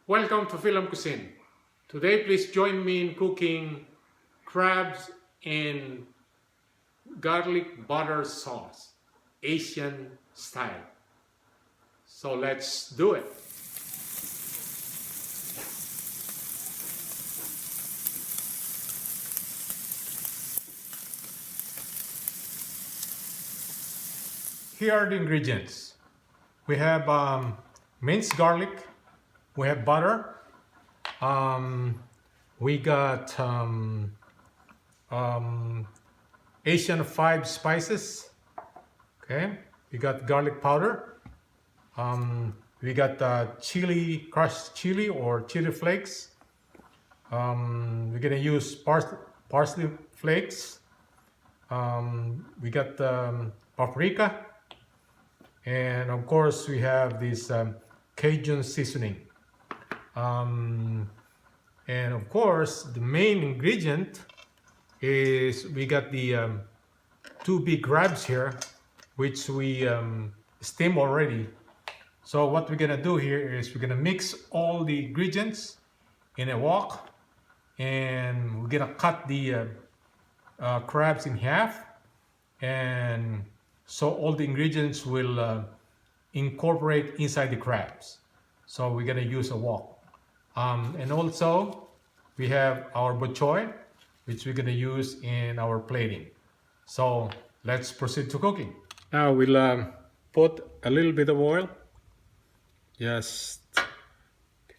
Welcome to FILAM Cuisine. Today, please join me in cooking crabs in garlic butter sauce, Asian style. So let's do it. Here are the ingredients. We have minced garlic, we have butter, we got Asian 5 spices, okay, we got garlic powder, we got chili, crushed chili or chili flakes, we're gonna use parsley flakes, we got paprika, and of course we have this Cajun seasoning. And of course the main ingredient is we got the 2 big crabs here, which we steam already. So what we're gonna do here is we're gonna mix all the ingredients in a wok, and we're gonna cut the crabs in half, and so all the ingredients will incorporate inside the crabs. So we're gonna use a wok. And also we have our bokchoy, which we're gonna use in our plating. So let's proceed to cooking. Now we'll put a little bit of oil, just a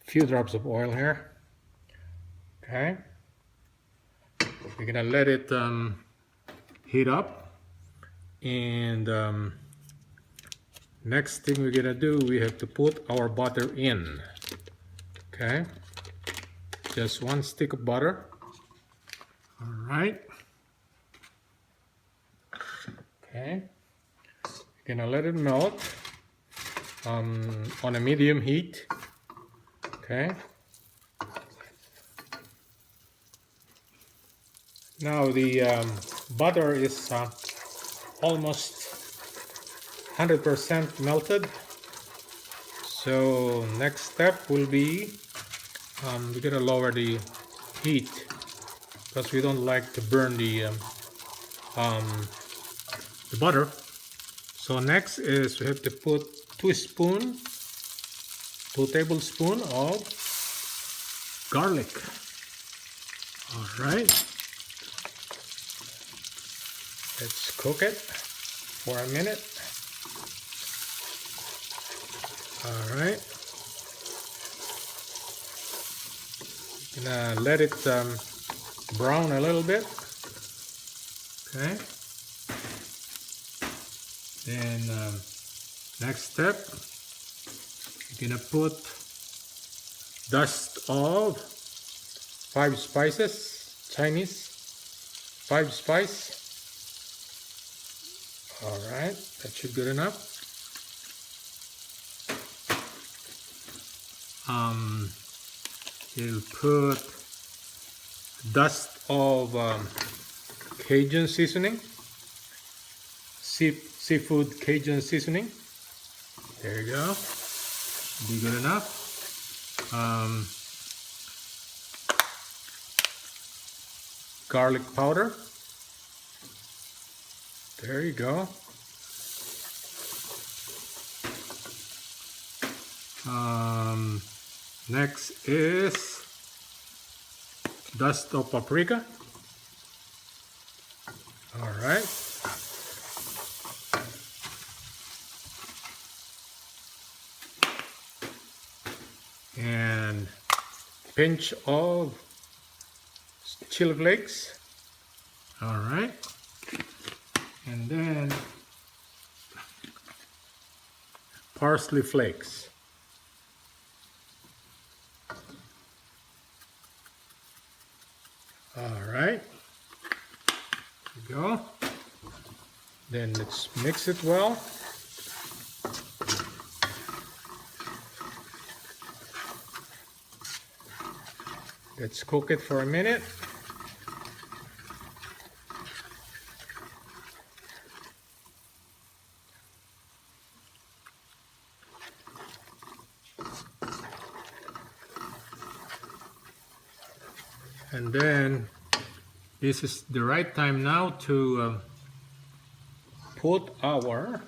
few drops of oil here. Okay, we're gonna let it heat up. And next thing we're gonna do, we have to put our butter in. Okay, just 1 stick of butter. All right. Okay, we're gonna let it melt on a medium heat. Okay, now the butter is almost 100% melted. So next step will be we're gonna lower the heat because we don't like to burn the butter. So next is we have to put 2 tablespoons of garlic. All right, let's cook it for a minute. All right, gonna let it brown a little bit. Okay, then next step, you're gonna put dust of 5 spices, Chinese 5 spice. All right, that should be good enough. You'll put dust of Cajun seasoning, seafood Cajun seasoning. There you go, be good enough. Garlic powder. There you go. Next is dust of paprika. All right. And pinch of chili flakes. All right. And then parsley flakes. All right, there you go. Then let's mix it well. Let's cook it for a minute. And then this is the right time now to put our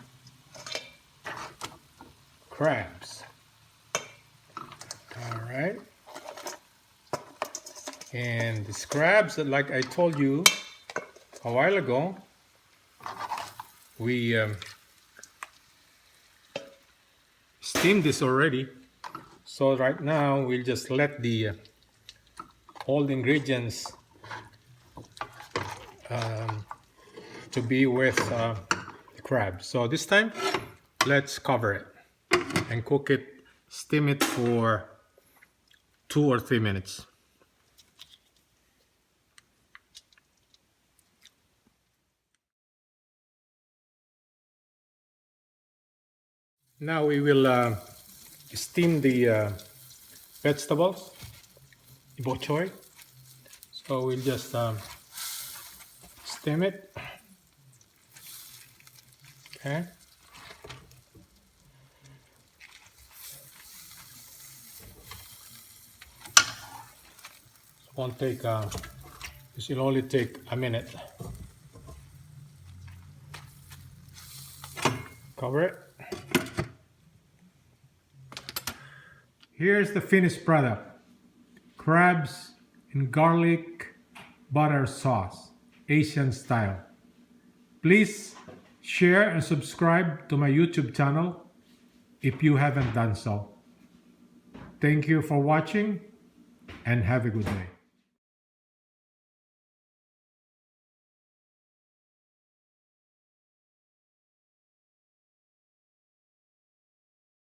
crabs. All right. And these crabs, like I told you a while ago, we steamed this already. So right now we'll just let the all the ingredients to be with the crab. So this time, let's cover it and cook it, steam it for 2 or 3 minutes. Now we will steam the vegetables, bokchoy. So we'll just steam it. Okay. It won't take. This will only take a minute. Cover it. Here's the finished product: crabs in garlic butter sauce, Asian style. Please share and subscribe to my YouTube channel if you haven't done so. Thank you for watching and have a good day.